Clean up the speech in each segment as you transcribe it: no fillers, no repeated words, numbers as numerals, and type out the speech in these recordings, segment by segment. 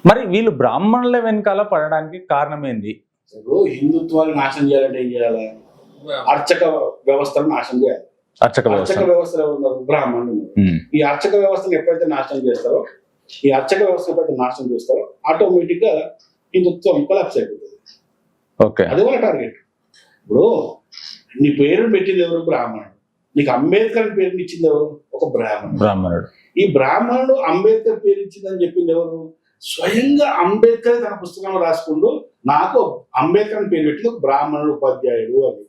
మరి వీళ్ళు బ్రాహ్మణుల వెనకాల పడడానికి కారణం ఏంది? హిందుత్వాన్ని నాశనం చేయాలంటే ఏం చేయాలి? అర్చక వ్యవస్థను నాశనం చేయాలి. అర్చక వ్యవస్థలు ఎవరున్నారు? బ్రాహ్మణులు. ఈ అర్చక వ్యవస్థను ఎప్పుడైతే నాశనం చేస్తారో ఆటోమేటిక్ గా హిందుత్వం కొలాప్స్ అయిపోతుంది. అది వాళ్ళ టార్గెట్. ఇప్పుడు నీ పేరు పెట్టింది ఎవరు? బ్రాహ్మణుడు. నీకు అంబేద్కర్ పేరుని ఇచ్చింది ఎవరు? ఒక బ్రాహ్మణుడు. ఈ బ్రాహ్మణుడు అంబేద్కర్ పేరు ఇచ్చిందని చెప్పింది ఎవరు? స్వయంగా అంబేద్కర్ తన పుస్తకంలో రాసుకుంటూ నాకు అంబేద్కర్ పేరు పెట్టింది ఒక బ్రాహ్మణుడు ఉపాధ్యాయుడు అని.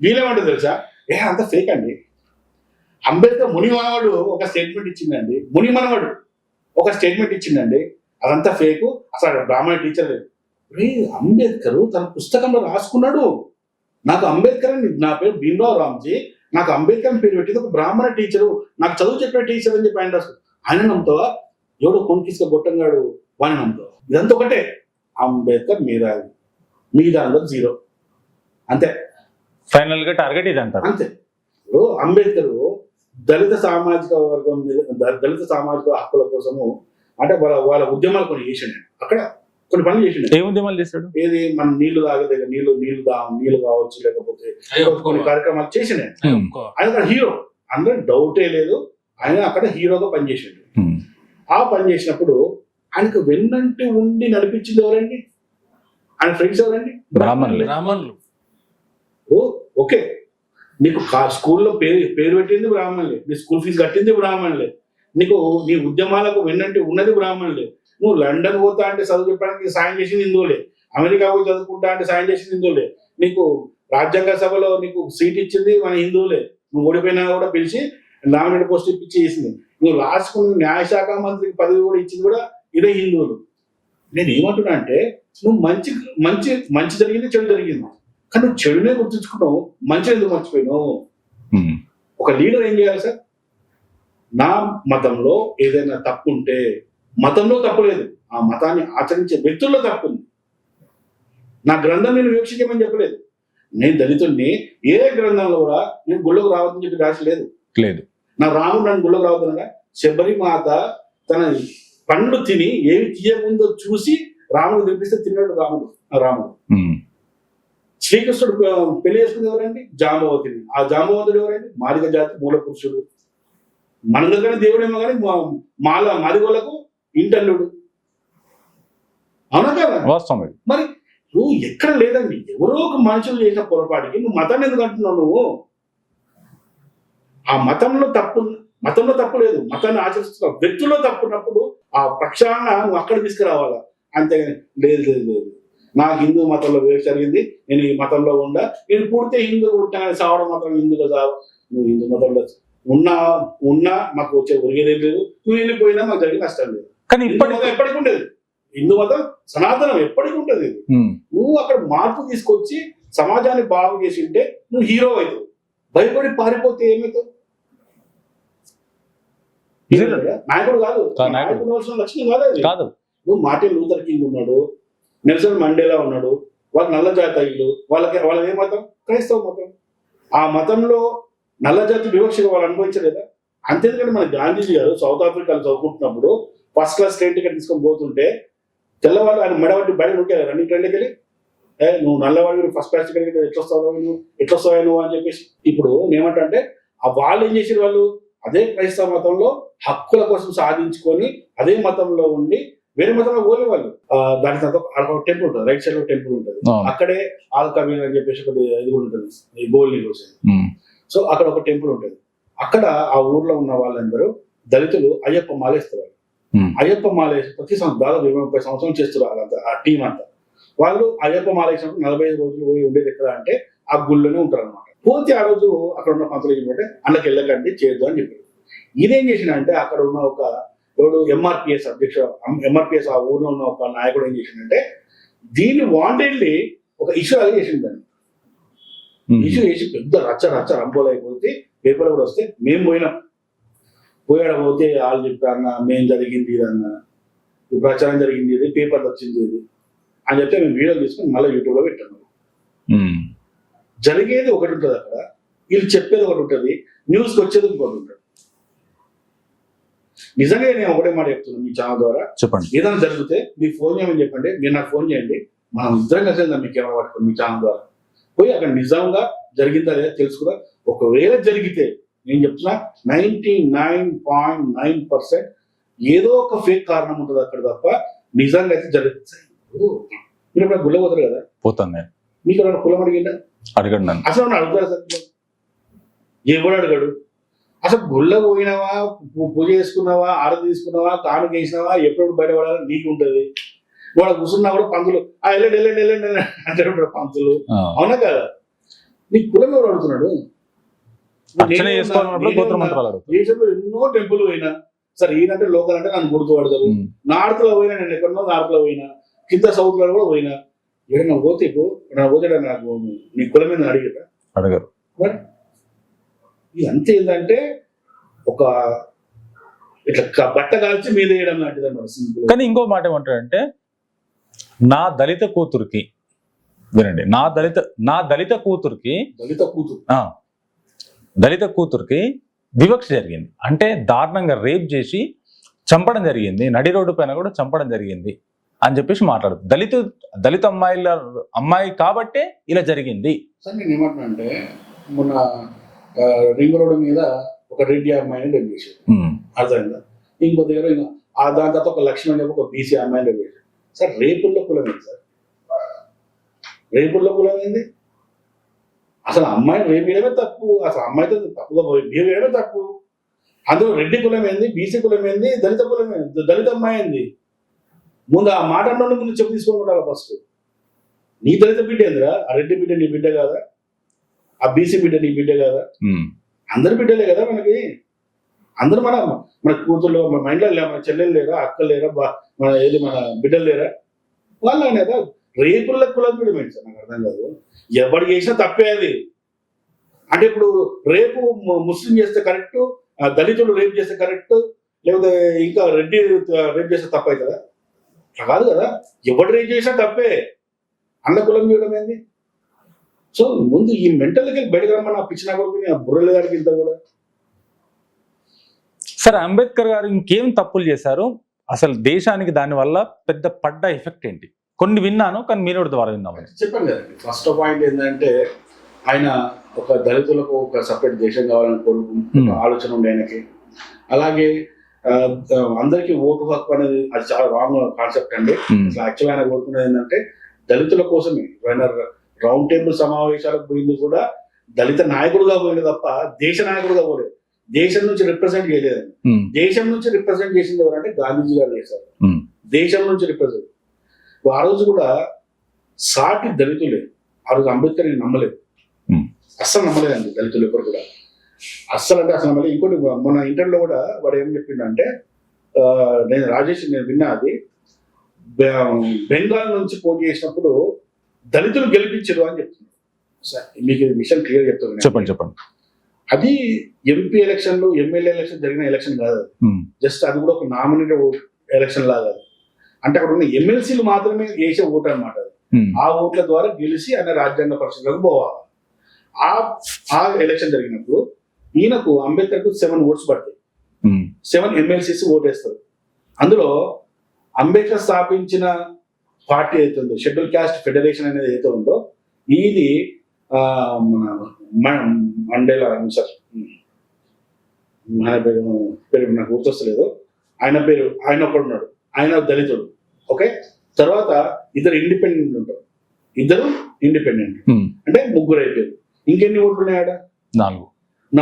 వీళ్ళేమంటే తెలుసా, అంత ఫేక్ అండి. అంబేద్కర్ మునిమనవడు ఒక స్టేట్మెంట్ ఇచ్చిందండి, అదంతా ఫేకు. అసలు బ్రాహ్మణ టీచర్ లేదు. అంబేద్కర్ తన పుస్తకంలో రాసుకున్నాడు నాకు అంబేద్కర్ అని, నా పేరు భీమరావు రామ్జీ, నాకు అంబేద్కర్ పేరు పెట్టింది ఒక బ్రాహ్మణ టీచరు, నాకు చదువు చెప్పిన టీచర్ అని చెప్పి ఆయన రాసుకున్నాడు. ఆయన నమ్ముతావా? ఎవడో కొనికిసుక గొట్టంగాడు వాడిని నమ్ముతావా? ఇదంతా ఒకటే. అంబేద్కర్ మీ దానిలో 0 అంతే. ఫైనల్ గా టార్గెట్ ఇది అంటారు అంతే. ఇప్పుడు అంబేద్కర్ దళిత సామాజిక వర్గం మీద, దళిత సామాజిక హక్కుల కోసము అంటే వాళ్ళ ఉద్యమాలు కొన్ని చేసిండు. అక్కడ కొన్ని పనులు చేసిండు. ఏ ఉద్యమాలు చేశాడు? ఏది మన నీళ్లు తాగలేదు, నీళ్లు కావచ్చు, లేకపోతే కొన్ని కార్యక్రమాలు చేసిండు. ఆయన అక్కడ హీరో, అందరూ డౌటే లేదు. ఆయన అక్కడ హీరోగా పనిచేసిండు. ఆ పని చేసినప్పుడు ఆయనకు వెన్నంటి ఉండి నడిపించింది ఎవరండి? ఆయన ఫ్రెండ్స్ ఎవరండి? బ్రాహ్మణులు. ఓకే, నీకు స్కూల్లో పేరు పెట్టింది బ్రాహ్మణులే, నీ స్కూల్ ఫీజు కట్టింది బ్రాహ్మణులే, నీకు నీ ఉద్యమాలకు వెన్నంటి ఉన్నది బ్రాహ్మణులే. నువ్వు లండన్ పోతా అంటే చదువు చెప్పడానికి సాయం చేసింది హిందువులే, అమెరికా పోయి చదువుకుంటా అంటే సాయం చేసింది హిందువులే, నీకు రాజ్యాంగ సభలో నీకు సీట్ ఇచ్చింది మన హిందువులే, నువ్వు ఓడిపోయినా కూడా పిలిచి నామినేట్ పోస్ట్ ఇప్పించి చేసింది. నువ్వు లాస్ట్ న్యాయశాఖ మంత్రికి పదవి కూడా ఇచ్చింది కూడా ఇదే హిందువులు. నేను ఏమంటున్నా అంటే, నువ్వు మంచి జరిగింది, చెడు జరిగింది, కానీ నువ్వు చెడునే గుర్తుంచుకున్నావు, మంచి ఎందుకు మర్చిపోయినావు? ఒక లీడర్ ఏం చేయాలి సార్? నా మతంలో ఏదైనా తప్పు ఉంటే, మతంలో తప్పు లేదు, ఆ మతాన్ని ఆచరించే వ్యక్తుల్లో తప్పు ఉంది. నా గ్రంథం నేను వీక్షించమని చెప్పలేదు. నేను దళితుడిని, ఏ గ్రంథంలో కూడా నేను గుళ్ళకు రావద్దని చెప్పి రాసలేదు. నా రాముడు నన్ను గుళ్ళకు రావద్దనగా, శబరిమాత తన పండ్లు తిని ఏమి తీయముందో చూసి రాముడు తినిపిస్తే తిన్నాడు రాముడు. శ్రీకృష్ణుడు పెళ్లి చేసుకుంది ఎవరండి? జాంబవతిని. ఆ జాంబవతుడు ఎవరండి? మాదిగ జాతి మూల పురుషుడు. మన దగ్గర దేవుడేమో కానీ మాదిగోళ్లకు ఇంటల్లుడు. అవునా కదా? మరి నువ్వు ఎక్కడ లేదండి, ఎవరో ఒక మనుషులు చేసిన పొరపాటుకి నువ్వు మతాన్ని ఎందుకు అంటున్నావు? నువ్వు ఆ మతంలో తప్పు లేదు, మతాన్ని ఆచరిస్తున్న వ్యక్తుల్లో తప్పున్నప్పుడు ఆ ప్రక్షాళన నువ్వు అక్కడ తీసుకురావాలా. అంతేగాని లేదు నాకు హిందూ మతంలో వేరు జరిగింది, నేను ఈ మతంలో నేను పుడితే హిందూ పుట్టినా సావడం మాత్రం హిందూలో సావు. నువ్వు హిందూ మతంలో ఉన్నా మాకు వచ్చే ఒరిగేదేం లేదు, నువ్వు వెళ్ళిపోయినా మాకు జరిగిన నష్టం లేదు. కానీ ఎప్పటికి ఉండేది హిందూ మతం, సనాతనం ఎప్పటికి ఉంటుంది. నువ్వు అక్కడ మార్పు తీసుకొచ్చి సమాజాన్ని బాగు చేసి ఉంటే నువ్వు హీరో అవుతావు. భయపడి పారిపోతే ఏమవుతావు? నాయకుడు కాదు, నాయకుడు లక్షణం కాదు. నువ్వు మార్టిన్ లూథర్ కింగ్ ఉన్నాడు, నెల్సన్ మండేలా ఉన్నాడు, వాళ్ళు నల్ల జాతీయులు, వాళ్ళది ఏ మతం? క్రైస్తవ మతం. ఆ మతంలో నల్ల జాతి వివక్షగా వాళ్ళు అనుభవించలేదా? అంతేందుకంటే మన గాంధీజీ గారు సౌత్ ఆఫ్రికాలో చదువుకుంటున్నప్పుడు ఫస్ట్ క్లాస్ ట్రైన్ టికెట్ తీసుకొని పోతుంటే తెల్లవాళ్ళు ఆయన మెడబట్టి బయట నొక్కారు రన్నింగ్ ట్రైన్కి వెళ్ళి, నువ్వు నల్లవాడు ఫస్ట్ క్లాస్ టికెట్ ఎట్లొస్తావు నువ్వు అని చెప్పేసి. ఇప్పుడు ఏమంటే వాళ్ళు ఏం చేసారు? వాళ్ళు అదే క్రైస్తవ మతంలో హక్కుల కోసం సాధించుకొని అదే మతంలో ఉండి వేరే మతంలో పోలే వాళ్ళు. దాని తర్వాత టెంపుల్ ఉంటుంది, రైట్ సైడ్ లో టెంపుల్ ఉంటుంది, అక్కడే ఆల్ కబీర్ అని చెప్పేసి ఇది కూడా ఉంటుంది, ఈ గోల్డ్ రోజు. సో అక్కడ ఒక టెంపుల్ ఉంటుంది. అక్కడ ఆ ఊర్లో ఉన్న వాళ్ళందరూ దళితులు అయ్యప్ప మాలేస్తారు. అయ్యప్ప మాలేసి ప్రతి సంవత్సరం దాదాపు 20-30 సంవత్సరం చేస్తారు వాళ్ళంతా, ఆ టీం అంతా. వాళ్ళు అయ్యప్ప మాలేసినప్పుడు 45 రోజులు పోయి ఉండేది ఎక్కడ అంటే ఆ గుళ్ళోనే ఉంటారు అనమాట. పోతే ఆ రోజు అక్కడ ఉన్న పంతులు ఏంటంటే అందులోకి వెళ్ళకండి, చేయొద్దు అని చెప్పారు. ఇదేం చేసిన అంటే అక్కడ ఉన్న ఒక ఎంఆర్పిఎస్ అధ్యక్షుడు, ఎంఆర్పిఎస్ ఆ ఊర్లో ఉన్న ఒక నాయకుడు ఏం చేసిందంటే దీన్ని వాంటెడ్లీ ఒక ఇష్యూ అది చేసిందని. ఇష్యూ చేసి పెద్ద రచ్చ రంపోలైపోతే పేపర్ కూడా వస్తే మేము పోతే వాళ్ళు చెప్పారన్నా, మేము జరిగింది ఇదన్నా, ప్రచారం జరిగింది ఇది, పేపర్ వచ్చింది ఇది అని చెప్తే మేము వీడియోలు తీసుకుని మళ్ళీ యూట్యూబ్ లో పెట్టాము. జరిగేది ఒకటి ఉంటుంది అక్కడ, వీళ్ళు చెప్పేది ఒకటి ఉంటుంది, న్యూస్కి వచ్చేది ఇంకోటి ఉంటుంది. నిజంగా నేను ఒకటే మాట చెప్తున్నాను మీ ఛానల్ ద్వారా, చెప్పండి. ఏదైనా జరిగితే మీకు ఫోన్ చేయమని చెప్పండి, మీరు నాకు ఫోన్ చేయండి, మనం ఇద్దరం కలిసి వెళ్దాం మీ కెమెరా పట్టుకుని మీ ఛానల్ ద్వారా పోయి అక్కడ నిజంగా జరిగిందా లేదా తెలుసుకురా. ఒకవేళ జరిగితే నేను చెప్తున్నా 99.9% ఏదో ఒక ఫేక్ కారణం ఉంటుంది అక్కడ తప్ప నిజంగా అయితే జరుగుతుంది. మీరు ఎప్పుడు గుళ్ళ పోతారు కదా, పోతాను నేను. మీకు ఎవరైనా కులం అడిగిందా? అడగండి నన్ను. అసలు నన్ను అడుగుతారు సార్? ఎవడు అడగడు. అసలు గుళ్ళ పోయినావా, పూజ చేసుకున్నావా, ఆరతి తీసుకున్నావా, కానుక వేసినావా, ఎప్పుడు బయటపడాలని నీకు ఉంటుంది. వాడు కూర్చున్నా కూడా పంతులు వెళ్ళండి వెళ్ళండి వెళ్ళండి అంటే పంతులు, అవునా కదా? నీ కులం ఎవరు అడుగుతున్నాడు? అర్చన చేసుకోవాలన్నప్పుడు గోత్ర మంత్రాలు అడుగుతారు. దేశంలో ఎన్నో టెంపుల్ పోయినా సరే, ఈయనంటే లోకల్ అంటే నన్ను గుర్తుపడతారు. నార్త్ లో పోయినా, నేను ఎక్కడో నార్త్ లో పోయినా, కింద సౌత్ లో కూడా పోయినా, ఏదైనా పోతే ఇప్పుడు నాకు నీ కులం మీద అడిగట అడగరు. ఇది అంతే. ఏంటంటే ఒక ఇట్లా బట్ట కాల్చి మీద వేయడం లాంటిది అన్నమాట, సింపుల్. కానీ ఇంకో మాట ఏమంటాడంటే, నా దళిత కూతురికి వినండి, నా దళిత కూతురికి దళిత కూతురికి వివక్ష జరిగింది అంటే దారుణంగా రేప్ చేసి చంపడం జరిగింది, నడి రోడ్డు పైన కూడా చంపడం జరిగింది అని చెప్పేసి మాట్లాడు. దళిత అమ్మాయి కాబట్టే ఇలా జరిగింది. సార్ నేను ఏమంటున్నా అంటే, మొన్న రింగ్ రోడ్డు మీద ఒక రెడ్డి అమ్మాయిని రేప్ చేశారు, అర్థమైందా? ఇంకో దగ్గర దాని తర్వాత ఒక లక్ష్మణ్ అని చెప్పి ఒక బీసీ అమ్మాయిని రేప్ చేశారు. సార్ రేపుల్లో కులం ఏంటి సార్? రేపుల్లో కులం ఏంది? అసలు అమ్మాయిని రేపు చేయడమే తప్పు, అసలు అమ్మాయితో తప్పుగా బిహేవ్ చేయడమే తప్పు. అందులో రెడ్డి కులం ఏంది, బీసీ కులం ఏంది, దళిత కులం ఏంది, దళిత అమ్మాయి ఏంది? ముందు ఆ మాట అన్న ముందు చెప్పు తీసుకుంటారా ఫస్ట్. నీ దళిత బిడ్డ ఏందిరా? ఆ రెడ్డి బిడ్డ నీ బిడ్డ కాదా? ఆ బీసీ బిడ్డ నీ బిడ్డ కాదా? అందరి బిడ్డలే కదా మనకి. అందరూ మన కూతుర్లు, మన మైండ్లో లేరా, మన చెల్లెలు లేరా, అక్కలు లేరా, మన బిడ్డలు లేరా? వాళ్ళు కదా రేపుల కులం కూడా ఏంటి సార్? నాకు అర్థం కాదు. ఎవరు చేసినా తప్పే అది. అంటే ఇప్పుడు రేపు ముస్లిం చేస్తే కరెక్ట్, దళితులు రేపు చేస్తే కరెక్ట్, లేకపోతే ఇంకా రెడ్డి రేపు చేస్తే తప్పు అవుతుందా? కాదు కదా, ఎవడు రేపు చేసినా తప్పే. అన్న కులం చేయడం ఏంది? సో ముందు ఈ మెంటల్కి బయటకు రమ్మని పిచ్చిన కొడుకు బుర్రలు గారికి ఇంత కూడా. సరే, అంబేద్కర్ గారు ఇంకేం తప్పులు చేశారు అసలు దేశానికి? దానివల్ల పెద్ద పడ్డ ఎఫెక్ట్ ఏంటి? కొన్ని విన్నాను, కానీ మీరు ద్వారా విన్నామని చెప్పాను కదండి. ఫస్ట్ పాయింట్ ఏంటంటే, ఆయన ఒక దళితులకు ఒక సపరేట్ దేశం కావాలని కోరుకుంటున్న ఆలోచన ఉండే ఆయనకి. అలాగే అందరికీ ఓటు హక్కు అనేది అది చాలా రాంగ్ కాన్సెప్ట్ అండి. అసలు యాక్చువల్ ఆయన కోరుకునేది ఏంటంటే దళితుల కోసమే. ఆయన రౌండ్ టేబుల్ సమావేశాలకు పోయింది కూడా దళిత నాయకుడుగా పోయింది తప్ప దేశ నాయకుడుగా పోలేదు. దేశం నుంచి రిప్రజెంట్ చేయలేదండి. దేశం నుంచి రిప్రజెంట్ చేసింది ఎవరంటే గాంధీజీ గారు చేశారు. దేశం నుంచి రిప్రజెంట్. ఆ రోజు కూడా సాటి దళితులే ఆ రోజు అంబేద్కర్ నమ్మలేదు, అస్సలు నమ్మలేదండి దళితులు ఎప్పుడు కూడా, అస్సలు అంటే అసలు నమ్మలేదు. ఇంకోటి మన ఇంటర్లో కూడా వాడు ఏం చెప్పిండంటే, నేను విన్నా అది, బెంగాల్ నుంచి పోటీ చేసినప్పుడు దళితులు గెలిపించరు అని చెప్తున్నారు. మీకు ఈ విషయం క్లియర్ చెప్తాను. చెప్పండి. అది ఎంపీ ఎలక్షన్లు, ఎమ్మెల్యే ఎలక్షన్ జరిగిన ఎలక్షన్ కాదు. జస్ట్ అది కూడా ఒక నామినేటెడ్ ఎలక్షన్ లాగా. అంటే అక్కడ ఉన్న ఎమ్మెల్సీలు మాత్రమే వేసే ఓటు అనమాట. ఆ ఓట్ల ద్వారా గెలిచి ఆయన రాజ్యాంగ పరిషత్లకు పోవాలి. ఆ ఎలక్షన్ జరిగినప్పుడు ఈయనకు అంబేద్కర్కు 7 ఓట్స్ పడతాయి. 7 ఎమ్మెల్సీస్ ఓటేస్తారు. అందులో అంబేద్కర్ స్థాపించిన పార్టీ అయితే ఉందో, షెడ్యూల్ క్యాస్ట్ ఫెడరేషన్ అనేది అయితే ఉందో, ఇది మన మండేలా సార్, ఆయన పేరు నాకు గుర్తొస్తలేదు. ఆయన ఒకడున్నాడు, ఆయన దళితుడు. ఓకే, తర్వాత ఇద్దరు ఇండిపెండెంట్ ఉంటారు. అంటే 3 అయిపోయారు. ఇంకెన్ని ఓట్లు ఉన్నాయాడ?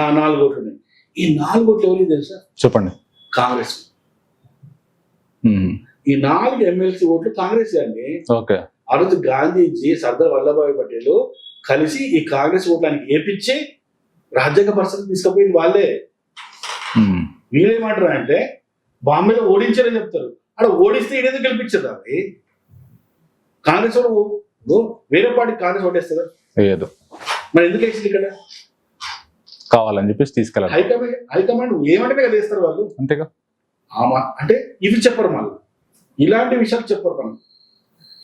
4 ఓట్లు ఉన్నాయి. ఈ 4 ఓట్లు ఎవరికి తెలుసా? చెప్పండి. కాంగ్రెస్. ఈ 4 ఎమ్మెల్సీ ఓట్లు కాంగ్రెస్ అండి. ఓకే. ఆ రోజు గాంధీజీ, సర్దార్ వల్లభాయ్ పటేల్ కలిసి ఈ కాంగ్రెస్ ఓట్లానికి ఏపించి రాజ్యాంగ పరిస్థితి తీసుకుపోయింది వాళ్ళే. వీళ్ళేమంటారు అంటే బాంబేలో ఓడించారని చెప్తారు. అక్కడ ఓడిస్తే ఈడేదో గెలిపించారు. అది కాంగ్రెస్ వాడు వేరే పార్టీ కాంగ్రెస్ ఓటేస్తుందా? లేదు. మరి ఎందుకు వేసింది? ఇక్కడ కావాలని చెప్పేసి తీసుకెళ్ళాలి. హైకమాండ్ ఏమంటే కదా వేస్తారు వాళ్ళు, అంతేగా. అంటే ఇవి చెప్పరు, మళ్ళీ ఇలాంటి విషయాలు చెప్పరు. మనం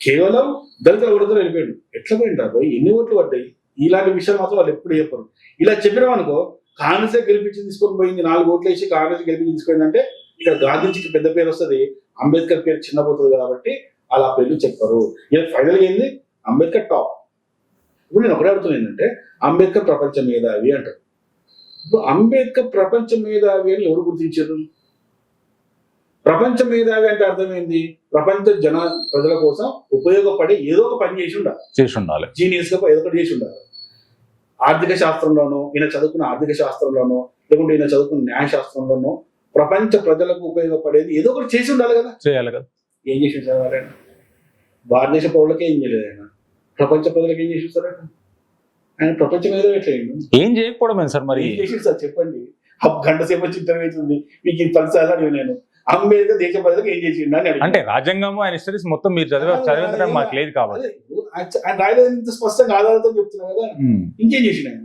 కేవలం దళితుల ఓటుతో వెళ్ళిపోయాడు. ఎట్లా పోయింటారు, ఎన్ని ఓట్లు పడ్డాయి, ఇలాంటి విషయాలు మాత్రం వాళ్ళు ఎప్పుడు చెప్పరు. ఇలా చెప్పినాం అనుకో, కాంగ్రెస్ గెలిపించి తీసుకొని పోయింది, 4 ఓట్లు వేసి కాంగ్రెస్ గెలిపించి తీసుకుందంటే ఇక్కడ గాంధీజీకి పెద్ద పేరు వస్తుంది, అంబేద్కర్ పేరు చిన్న పోతుంది కాబట్టి అలా పేర్లు చెప్పారు. ఇక ఫైనల్ ఏంది, అంబేద్కర్ టాప్. ఇప్పుడు నేను ఒకటే అడుగుతున్నా ఏంటంటే, అంబేద్కర్ ప్రపంచ మేధావి అంటారు. ఇప్పుడు అంబేద్కర్ ప్రపంచ మేధావి అని ఎవరు గుర్తించారు? ప్రపంచ మేధావి అంటే అర్థమైంది, ప్రపంచ ప్రజల కోసం ఉపయోగపడే ఏదో ఒక పని చేసి ఉండాలి, జీనియస్ గా ఏదో ఒకటి చేసి ఉండాలి. ఆర్థిక శాస్త్రంలోనో, ఈయన చదువుకున్న ఆర్థిక శాస్త్రంలోనో, లేకుంటే ఈయన చదువుకున్న న్యాయ శాస్త్రంలోనో ప్రపంచ ప్రజలకు ఉపయోగపడేది ఏదో ఒకటి చేసి ఉండాలి కదా. చేయాలి కదా. ఏం చేసి ఉంటారు ఆయన? భారతదేశ పౌరులకే ఏం చేయలేదు ఆయన, ప్రపంచ ప్రజలకు ఏం చేసి ఉంటారు ఆయన? ప్రపంచ మీద ఎట్లా ఏం చేయకపోవడం సార్, మరి ఏం చేసి సార్ చెప్పండి. గంట సేపు వచ్చి ఇంటర్వ్యూ అవుతుంది మీకు, ఈ 10 సార్లు అడిగి నేను అంబేద్కర్ దేశ ప్రజలకు ఏం చేసిండు అని అడిగి. అంటే రాజ్యాంగం ఆయన స్టడీస్ మొత్తం మీరు చదివించడం మాకు లేదు కాబట్టి ఆయన రాయలేదు, ఇంత స్పష్టంగా ఆధారాలతో చెప్తున్నా కదా. ఇంకేం చేసిండు ఆయన?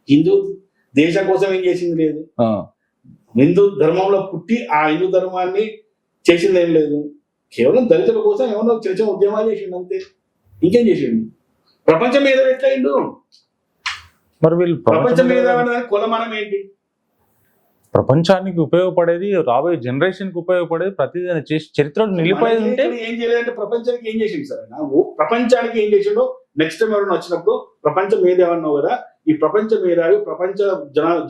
హిందూ దేశం కోసం ఏం చేసింది లేదు, హిందూ ధర్మంలో పుట్టి ఆ హిందూ ధర్మాన్ని చేసింది ఏం లేదు. కేవలం దళితుల కోసం ఏమన్నా చిన్న చిన్న ఉద్యమాలు చేసిండు అంతే. ఇంకేం చేసిండు? ప్రపంచం మీద ఎట్లయిండు? మరి వీళ్ళు ప్రపంచం మీద కొలమానం ఏంటి? ప్రపంచానికి ఉపయోగపడేది, రాబోయే జనరేషన్ కి ఉపయోగపడేది ప్రతిదీ చేసి చరిత్రలో నిలిపోయేది ఉంటే ఏం చేయలేదంటే ప్రపంచానికి ఏం చేసిండు సార్ ఆయన? ప్రపంచానికి ఏం చేసిండో నెక్స్ట్ టైం ఎవరైనా వచ్చినప్పుడు ప్రపంచం మీద ఏమన్నావు కదా, ఈ ప్రపంచ మేధావి ప్రపంచ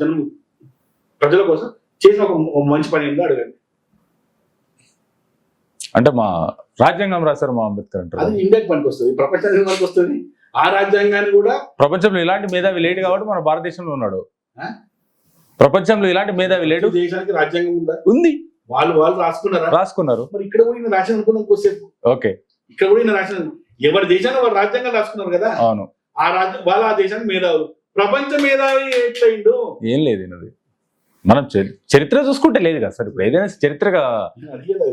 జనం ప్రజల కోసం చేసిన ఒక మంచి పని ఏంటో అడగండి. అంటే మా రాజ్యాంగం రాశారు మా అంబేద్కర్ అంటారు, అది ఇండియాకి పనికి వస్తుంది, ప్రపంచానికి పనికి వస్తుంది. ఆ రాజ్యాంగాన్ని కూడా ప్రపంచంలో ఇలాంటి మేధావి లేడు కాబట్టి మన భారతదేశంలో ఉన్నాడు. ప్రపంచంలో ఇలాంటి మేధావి లేడు. దేశానికి రాజ్యాంగం ఉందా? ఉంది. వాళ్ళు రాసుకున్నారు. మరి ఇక్కడ కూడా ఈయన రాసిన అనుకున్నాం కోసేపు. ఓకే, ఇక్కడ కూడా ఈయన రాసిన, ఎవరి దేశాన్ని వారు రాజ్యాంగం రాసుకున్నారు కదా. అవును. ఆ రాజ్యం వాళ్ళ ఆ దేశానికి మేధావులు. ప్రపంచ మేధావి ఎట్లయిండు? ఏం లేదు. మనం చరిత్ర చూసుకుంటే లేదు కదా సార్. ఇప్పుడు ఏదైనా చరిత్రగా అడిగేది